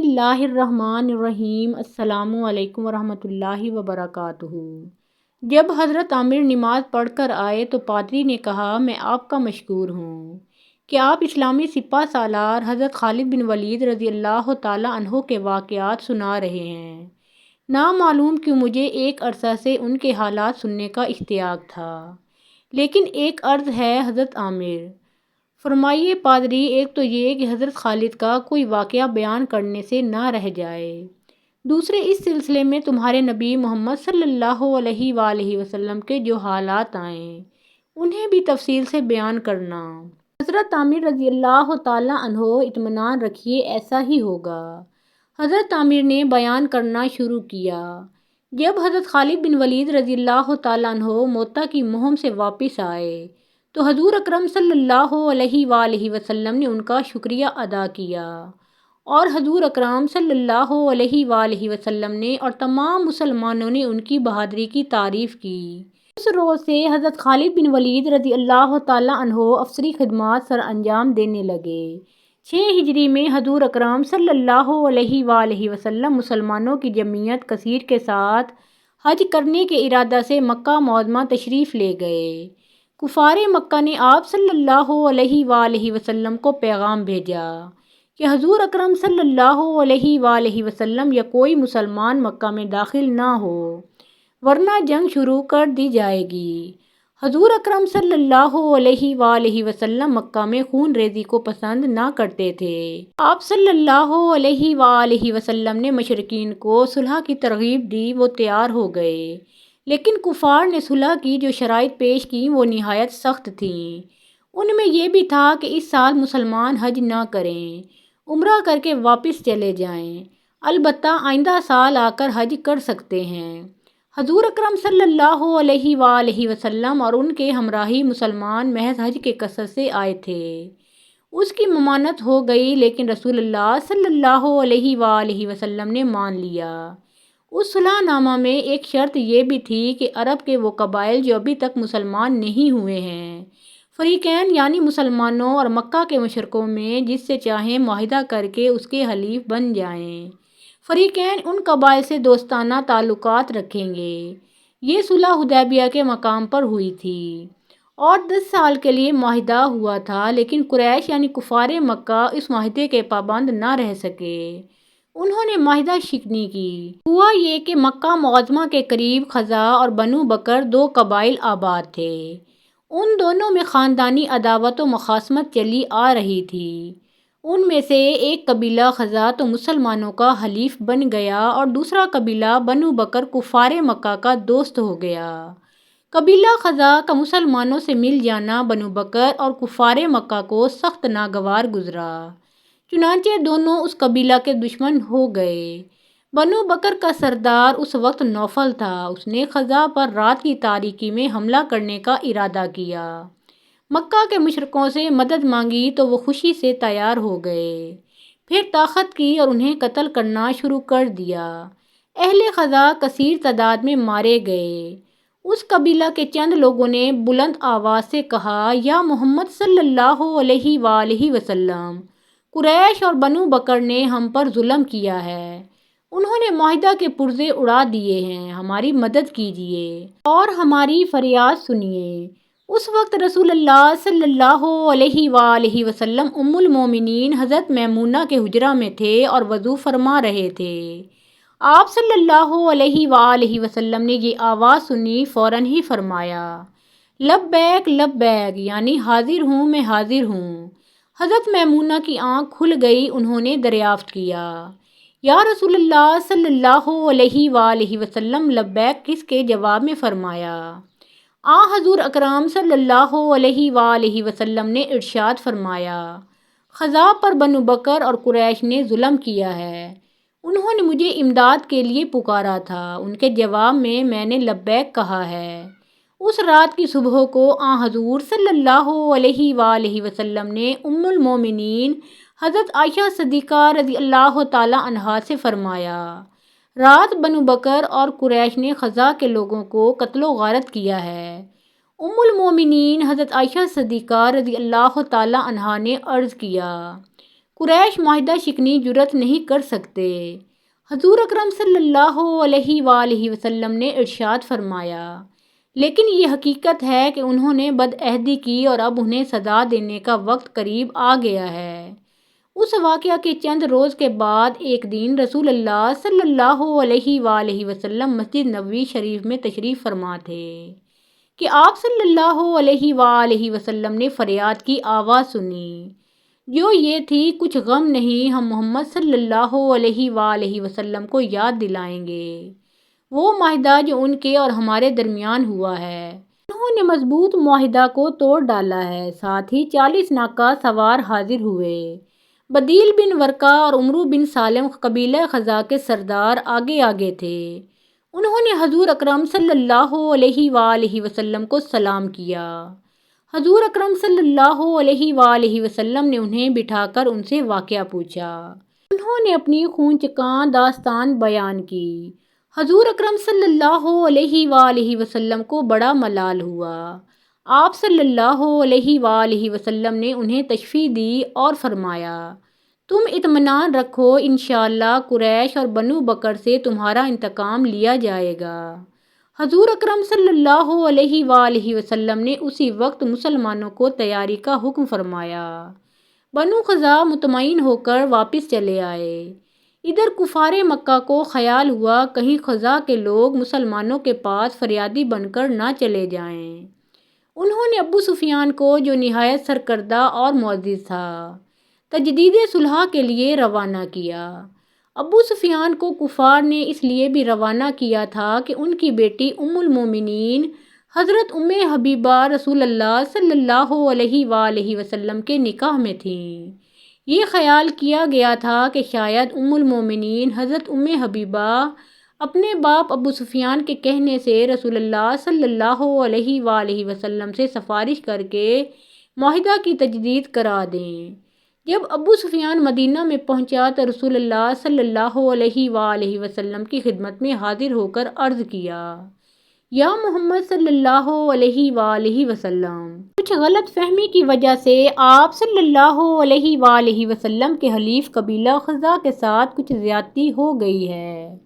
اللہ الرحمن الرحیم۔ السلام علیکم ورحمۃ اللہ وبرکاتہ۔ جب حضرت عامر نماز پڑھ کر آئے تو پادری نے کہا، میں آپ کا مشکور ہوں کہ آپ اسلامی سپہ سالار حضرت خالد بن ولید رضی اللہ تعالیٰ عنہ کے واقعات سنا رہے ہیں۔ نامعلوم کیوں مجھے ایک عرصہ سے ان کے حالات سننے کا اشتیاق تھا، لیکن ایک عرض ہے حضرت عامر۔ فرمائیے پادری، ایک تو یہ کہ حضرت خالد کا کوئی واقعہ بیان کرنے سے نہ رہ جائے، دوسرے اس سلسلے میں تمہارے نبی محمد صلی اللہ علیہ وآلہ وسلم کے جو حالات آئیں انہیں بھی تفصیل سے بیان کرنا۔ حضرت عامر رضی اللہ تعالیٰ عنہ، اطمینان رکھیے ایسا ہی ہوگا۔ حضرت عامر نے بیان کرنا شروع کیا۔ جب حضرت خالد بن ولید رضی اللہ تعالیٰ عنہ موتا کی مہم سے واپس آئے تو حضور اکرم صلی اللہ علیہ وآلہ وسلم نے ان کا شکریہ ادا کیا، اور حضور اکرم صلی اللہ علیہ وآلہ وسلم نے اور تمام مسلمانوں نے ان کی بہادری کی تعریف کی۔ اس روز سے حضرت خالد بن ولید رضی اللہ تعالیٰ عنہ افسری خدمات سر انجام دینے لگے۔ 6 ہجری میں حضور اکرم صلی اللہ علیہ وآلہ وسلم مسلمانوں کی جمعیت کثیر کے ساتھ حج کرنے کے ارادہ سے مکہ معظمہ تشریف لے گئے۔ کفار مکہ نے آپ صلی اللہ علیہ وآلہ وسلم کو پیغام بھیجا کہ حضور اکرم صلی اللہ علیہ وآلہ وسلم یا کوئی مسلمان مکہ میں داخل نہ ہو، ورنہ جنگ شروع کر دی جائے گی۔ حضور اکرم صلی اللہ علیہ وآلہ وسلم مکہ میں خون ریزی کو پسند نہ کرتے تھے۔ آپ صلی اللہ علیہ وآلہ وسلم نے مشرکین کو صلح کی ترغیب دی، وہ تیار ہو گئے، لیکن کفار نے صلح کی جو شرائط پیش کیں وہ نہایت سخت تھیں۔ ان میں یہ بھی تھا کہ اس سال مسلمان حج نہ کریں، عمرہ کر کے واپس چلے جائیں، البتہ آئندہ سال آ کر حج کر سکتے ہیں۔ حضور اکرم صلی اللہ علیہ وآلہ وسلم اور ان کے ہمراہی مسلمان محض حج کے قصد سے آئے تھے۔ اس کی ممانعت ہو گئی، لیکن رسول اللہ صلی اللہ علیہ وآلہ وسلم نے مان لیا۔ اس صلح نامہ میں ایک شرط یہ بھی تھی کہ عرب کے وہ قبائل جو ابھی تک مسلمان نہیں ہوئے ہیں، فریقین یعنی مسلمانوں اور مکہ کے مشرکوں میں جس سے چاہیں معاہدہ کر کے اس کے حلیف بن جائیں۔ فریقین ان قبائل سے دوستانہ تعلقات رکھیں گے۔ یہ صلح حدیبیہ کے مقام پر ہوئی تھی اور 10 سال کے لیے معاہدہ ہوا تھا، لیکن قریش یعنی کفار مکہ اس معاہدے کے پابند نہ رہ سکے۔ انہوں نے معاہدہ شکنی کی۔ ہوا یہ کہ مکہ معظمہ کے قریب خزاع اور بنو بکر 2 قبائل آباد تھے۔ ان دونوں میں خاندانی عداوت و مخاصمت چلی آ رہی تھی۔ ان میں سے ایک قبیلہ خزاع تو مسلمانوں کا حلیف بن گیا اور دوسرا قبیلہ بنو بکر کفار مکہ کا دوست ہو گیا۔ قبیلہ خزاع کا مسلمانوں سے مل جانا بنو بکر اور کفار مکہ کو سخت ناگوار گزرا، چنانچہ دونوں اس قبیلہ کے دشمن ہو گئے۔ بنو بکر کا سردار اس وقت نوفل تھا۔ اس نے خزاع پر رات کی تاریکی میں حملہ کرنے کا ارادہ کیا۔ مکہ کے مشرکوں سے مدد مانگی تو وہ خوشی سے تیار ہو گئے، پھر طاقت کی اور انہیں قتل کرنا شروع کر دیا۔ اہل خزاع کثیر تعداد میں مارے گئے۔ اس قبیلہ کے چند لوگوں نے بلند آواز سے کہا، یا محمد صلی اللہ علیہ وآلہ وسلم، قریش اور بنو بکر نے ہم پر ظلم کیا ہے، انہوں نے معاہدہ کے پرزے اڑا دیے ہیں، ہماری مدد کیجیے اور ہماری فریاد سنیے۔ اس وقت رسول اللہ صلی اللہ علیہ وآلہ وسلم ام المومنین حضرت میمونہ کے حجرہ میں تھے اور وضو فرما رہے تھے۔ آپ صلی اللہ علیہ وآلہ وسلم نے یہ آواز سنی، فوراً ہی فرمایا، لبیک لبیک، یعنی حاضر ہوں، میں حاضر ہوں۔ حضرت میمونہ کی آنکھ کھل گئی، انہوں نے دریافت کیا، یا رسول اللہ صلی اللہ علیہ وآلہ وسلم، لبیک کس کے جواب میں فرمایا؟ حضور اکرم صلی اللہ علیہ وآلہ وسلم نے ارشاد فرمایا، خزاع پر بنو بکر اور قریش نے ظلم کیا ہے، انہوں نے مجھے امداد کے لیے پکارا تھا، ان کے جواب میں نے لبیک کہا ہے۔ اس رات کی صبح کو حضور صلی اللہ علیہ وآلہ وسلم نے ام المومنین حضرت عائشہ صدیقہ رضی اللہ تعالی عنہا سے فرمایا، رات بنو بکر اور قریش نے خزاع کے لوگوں کو قتل و غارت کیا ہے۔ ام المومنین حضرت عائشہ صدیقہ رضی اللہ تعالی عنہا نے عرض کیا، قریش معاہدہ شکنی جرت نہیں کر سکتے۔ حضور اکرم صلی اللہ علیہ وآلہ وسلم نے ارشاد فرمایا، لیکن یہ حقیقت ہے کہ انہوں نے بدعہدی کی اور اب انہیں سزا دینے کا وقت قریب آ گیا ہے۔ اس واقعہ کے چند روز کے بعد ایک دن رسول اللہ صلی اللہ علیہ وآلہ وسلم مسجد نبوی شریف میں تشریف فرما تھے کہ آپ صلی اللہ علیہ وآلہ وسلم نے فریاد کی آواز سنی، جو یہ تھی، کچھ غم نہیں، ہم محمد صلی اللہ علیہ وآلہ وسلم کو یاد دلائیں گے وہ معاہدہ جو ان کے اور ہمارے درمیان ہوا ہے۔ انہوں نے مضبوط معاہدہ کو توڑ ڈالا ہے۔ ساتھ ہی 40 ناکہ سوار حاضر ہوئے۔ بدیل بن ورقہ اور عمرو بن سالم قبیلہ خزاع کے سردار آگے آگے تھے۔ انہوں نے حضور اکرم صلی اللہ علیہ وآلہ وسلم کو سلام کیا۔ حضور اکرم صلی اللہ علیہ وآلہ وسلم نے انہیں بٹھا کر ان سے واقعہ پوچھا۔ انہوں نے اپنی خون چکاں داستان بیان کی۔ حضور اکرم صلی اللہ علیہ وآلہ وسلم کو بڑا ملال ہوا۔ آپ صلی اللہ علیہ وآلہ وسلم نے انہیں تشفیع دی اور فرمایا، تم اطمینان رکھو، انشاءاللہ قریش اور بنو بکر سے تمہارا انتقام لیا جائے گا۔ حضور اکرم صلی اللہ علیہ وآلہ وسلم نے اسی وقت مسلمانوں کو تیاری کا حکم فرمایا۔ بنو خزاع مطمئن ہو کر واپس چلے آئے۔ ادھر کفار مکہ کو خیال ہوا کہیں خزاع کے لوگ مسلمانوں کے پاس فریادی بن کر نہ چلے جائیں۔ انہوں نے ابو سفیان کو، جو نہایت سرکردہ اور معزز تھا، تجدید صلح کے لیے روانہ کیا۔ ابو سفیان کو کفار نے اس لیے بھی روانہ کیا تھا کہ ان کی بیٹی ام المومنین حضرت حبیبہ رسول اللہ صلی اللہ علیہ وآلہ وسلم کے نکاح میں تھیں۔ یہ خیال کیا گیا تھا کہ شاید ام المومنین حضرت حبیبہ اپنے باپ ابو سفیان کے کہنے سے رسول اللہ صلی اللہ علیہ وآلہ وسلم سے سفارش کر کے معاہدہ کی تجدید کرا دیں۔ جب ابو سفیان مدینہ میں پہنچا تو رسول اللہ صلی اللہ علیہ وآلہ وسلم کی خدمت میں حاضر ہو کر عرض کیا، یا محمد صلی اللہ علیہ وآلہ وسلم، کچھ غلط فہمی کی وجہ سے آپ صلی اللہ علیہ وآلہ وسلم کے حلیف قبیلہ خزاع کے ساتھ کچھ زیادتی ہو گئی ہے۔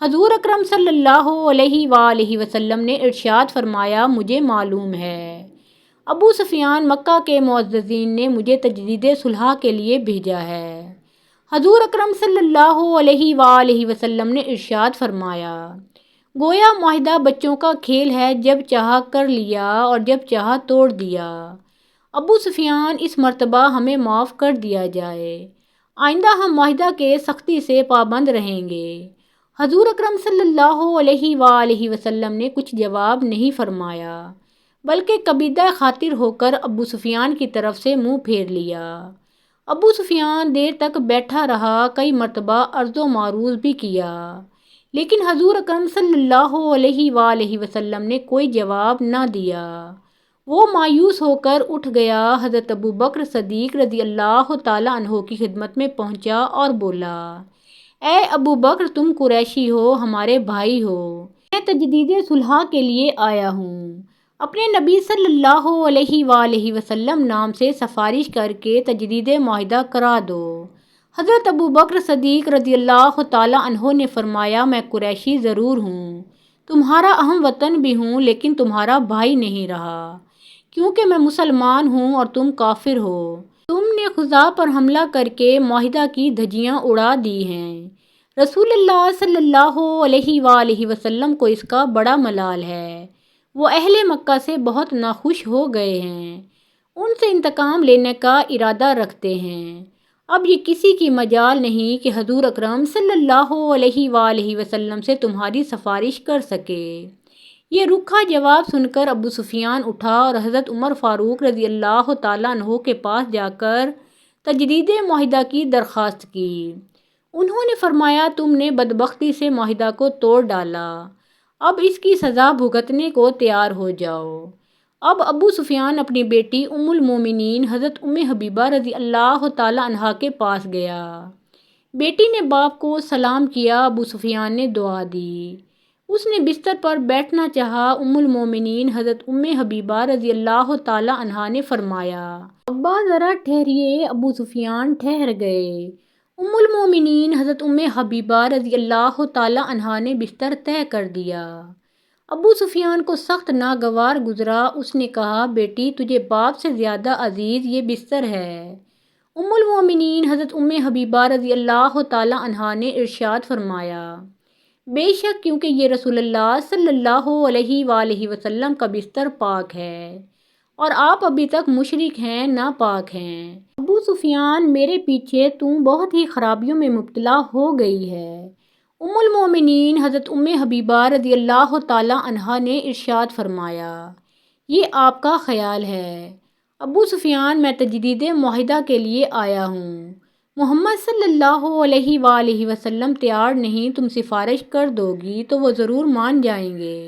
حضور اکرم صلی اللہ علیہ وآلہ وسلم نے ارشاد فرمایا، مجھے معلوم ہے ابو سفیان مکہ کے معززین نے مجھے تجدید صلح کے لیے بھیجا ہے۔ حضور اکرم صلی اللہ علیہ وآلہ وسلم نے ارشاد فرمایا، گویا معاہدہ بچوں کا کھیل ہے، جب چاہا کر لیا اور جب چاہا توڑ دیا۔ ابو سفیان، اس مرتبہ ہمیں معاف کر دیا جائے، آئندہ ہم معاہدہ کے سختی سے پابند رہیں گے۔ حضور اکرم صلی اللہ علیہ وآلہ وسلم نے کچھ جواب نہیں فرمایا، بلکہ کبیدہ خاطر ہو کر ابو سفیان کی طرف سے منہ پھیر لیا۔ ابو سفیان دیر تک بیٹھا رہا، کئی مرتبہ عرض و معروض بھی کیا، لیکن حضور اکرم صلی اللہ علیہ وآلہ وسلم نے کوئی جواب نہ دیا۔ وہ مایوس ہو کر اٹھ گیا، حضرت ابو بکر صدیق رضی اللہ تعالیٰ عنہ کی خدمت میں پہنچا اور بولا، اے ابو بکر، تم قریشی ہو، ہمارے بھائی ہو، میں تجدید صلح کے لیے آیا ہوں، اپنے نبی صلی اللہ علیہ وآلہ وسلم نام سے سفارش کر کے تجدید معاہدہ کرا دو۔ حضرت ابو بکر صدیق رضی اللہ تعالیٰ عنہ نے فرمایا، میں قریشی ضرور ہوں، تمہارا اہم وطن بھی ہوں، لیکن تمہارا بھائی نہیں رہا، کیونکہ میں مسلمان ہوں اور تم کافر ہو۔ تم نے خزاع پر حملہ کر کے معاہدہ کی دھجیاں اڑا دی ہیں۔ رسول اللہ صلی اللہ علیہ وآلہ وسلم کو اس کا بڑا ملال ہے۔ وہ اہل مکہ سے بہت ناخوش ہو گئے ہیں، ان سے انتقام لینے کا ارادہ رکھتے ہیں۔ اب یہ کسی کی مجال نہیں کہ حضور اکرم صلی اللہ علیہ وآلہ وسلم سے تمہاری سفارش کر سکے۔ یہ رکھا جواب سن کر ابو سفیان اٹھا اور حضرت عمر فاروق رضی اللہ تعالیٰ عنہ کے پاس جا کر تجدید معاہدہ کی درخواست کی۔ انہوں نے فرمایا، تم نے بدبختی سے معاہدہ کو توڑ ڈالا، اب اس کی سزا بھگتنے کو تیار ہو جاؤ۔ اب ابو سفیان اپنی بیٹی ام المومنین حضرت حبیبہ رضی اللہ تعالیٰ عنہا کے پاس گیا۔ بیٹی نے باپ کو سلام کیا، ابو سفیان نے دعا دی۔ اس نے بستر پر بیٹھنا چاہا۔ ام المومنین حضرت ام حبیبہ رضی اللہ تعالی عنہا نے فرمایا، ابا ذرا ٹھہریے۔ ابو سفیان ٹھہر گئے۔ ام المومنین حضرت ام حبیبہ رضی اللہ تعالی عنہا نے بستر طے کر دیا۔ ابو سفیان کو سخت ناگوار گزرا۔ اس نے کہا، بیٹی تجھے باپ سے زیادہ عزیز یہ بستر ہے۔ ام المومنین حضرت ام حبیبہ رضی اللہ تعالی عنہا نے ارشاد فرمایا، بے شک کیونکہ یہ رسول اللہ صلی اللہ علیہ وآلہ وسلم کا بستر پاک ہے اور آپ ابھی تک مشرک ہیں، ناپاک ہیں۔ ابو سفیان میرے پیچھے تم بہت ہی خرابیوں میں مبتلا ہو گئی ہے۔ ام المومنین حضرت ام حبیبہ رضی اللہ تعالی عنہا نے ارشاد فرمایا، یہ آپ کا خیال ہے ابو سفیان، میں تجدید معاہدہ کے لیے آیا ہوں۔ محمد صلی اللہ علیہ وآلہ وسلم تیار نہیں، تم سفارش کر دو گی تو وہ ضرور مان جائیں گے۔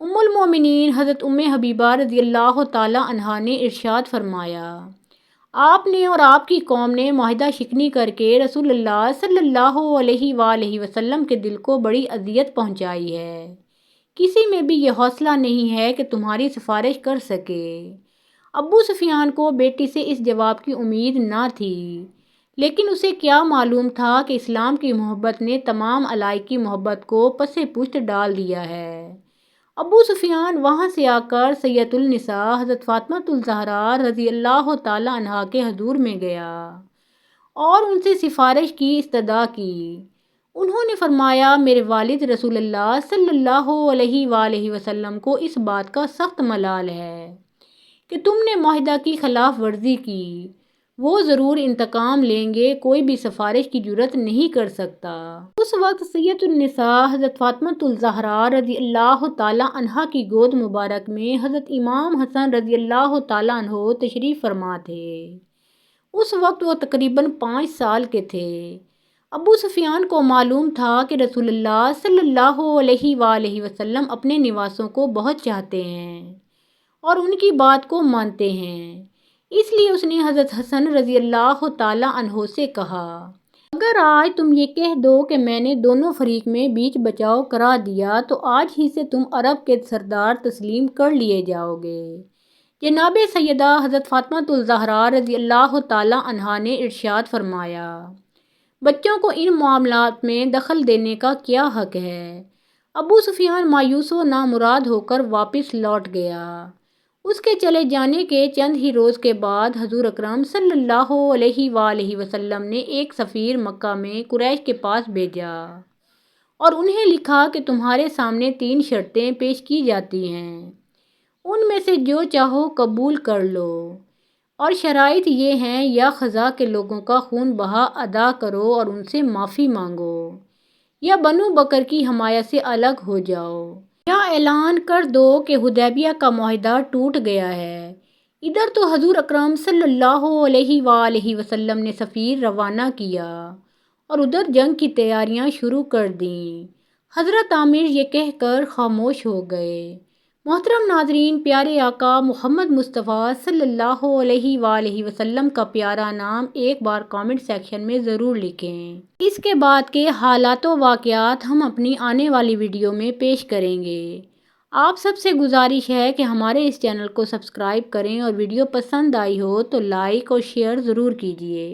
ام المومنین حضرت ام حبیبہ رضی اللہ تعالی عنہا نے ارشاد فرمایا، آپ نے اور آپ کی قوم نے معاہدہ شکنی کر کے رسول اللہ صلی اللہ علیہ وآلہ وسلم کے دل کو بڑی اذیت پہنچائی ہے۔ کسی میں بھی یہ حوصلہ نہیں ہے کہ تمہاری سفارش کر سکے۔ ابو سفیان کو بیٹی سے اس جواب کی امید نہ تھی، لیکن اسے کیا معلوم تھا کہ اسلام کی محبت نے تمام علائق کی محبت کو پس پشت ڈال دیا ہے۔ ابو سفیان وہاں سے آ کر سیدۃ النساء حضرت فاطمہ الزہرا رضی اللہ تعالی عنہا کے حضور میں گیا اور ان سے سفارش کی استدعا کی۔ انہوں نے فرمایا، میرے والد رسول اللہ صلی اللہ علیہ وآلہ وسلم کو اس بات کا سخت ملال ہے کہ تم نے معاہدہ کی خلاف ورزی کی۔ وہ ضرور انتقام لیں گے، کوئی بھی سفارش کی جرات نہیں کر سکتا۔ اس وقت سیدۃ النساء حضرت فاطمہ الزہرا رضی اللہ تعالی عنہا کی گود مبارک میں حضرت امام حسن رضی اللہ تعالی عنہ تشریف فرما تھے۔ اس وقت وہ تقریباً 5 سال کے تھے۔ ابو سفیان کو معلوم تھا کہ رسول اللہ صلی اللہ علیہ وآلہ وسلم اپنے نواسوں کو بہت چاہتے ہیں اور ان کی بات کو مانتے ہیں، اس لیے اس نے حضرت حسن رضی اللہ تعالی عنہ سے کہا، اگر آج تم یہ کہہ دو کہ میں نے دونوں فریق میں بیچ بچاؤ کرا دیا تو آج ہی سے تم عرب کے سردار تسلیم کر لیے جاؤ گے۔ جناب سیدہ حضرت فاطمہ الزہرا رضی اللہ تعالی عنہا نے ارشاد فرمایا، بچوں کو ان معاملات میں دخل دینے کا کیا حق ہے؟ ابو سفیان مایوس و نامراد ہو کر واپس لوٹ گیا۔ اس کے چلے جانے کے چند ہی روز کے بعد حضور اکرم صلی اللہ علیہ وآلہ وسلم نے ایک سفیر مکہ میں قریش کے پاس بھیجا اور انہیں لکھا کہ تمہارے سامنے 3 شرطیں پیش کی جاتی ہیں، ان میں سے جو چاہو قبول کر لو، اور شرائط یہ ہیں، یا خزا کے لوگوں کا خون بہا ادا کرو اور ان سے معافی مانگو، یا بنو بکر کی حمایت سے الگ ہو جاؤ، یا اعلان کر دو کہ حدیبیہ کا معاہدہ ٹوٹ گیا ہے۔ ادھر تو حضور اکرم صلی اللہ علیہ وآلہ وسلم نے سفیر روانہ کیا اور ادھر جنگ کی تیاریاں شروع کر دیں۔ حضرت عامر یہ کہہ کر خاموش ہو گئے۔ محترم ناظرین، پیارے آقا محمد مصطفیٰ صلی اللہ علیہ وآلہ وسلم کا پیارا نام ایک بار کامنٹ سیکشن میں ضرور لکھیں۔ اس کے بعد کے حالات و واقعات ہم اپنی آنے والی ویڈیو میں پیش کریں گے۔ آپ سب سے گزارش ہے کہ ہمارے اس چینل کو سبسکرائب کریں اور ویڈیو پسند آئی ہو تو لائک اور شیئر ضرور کیجیے۔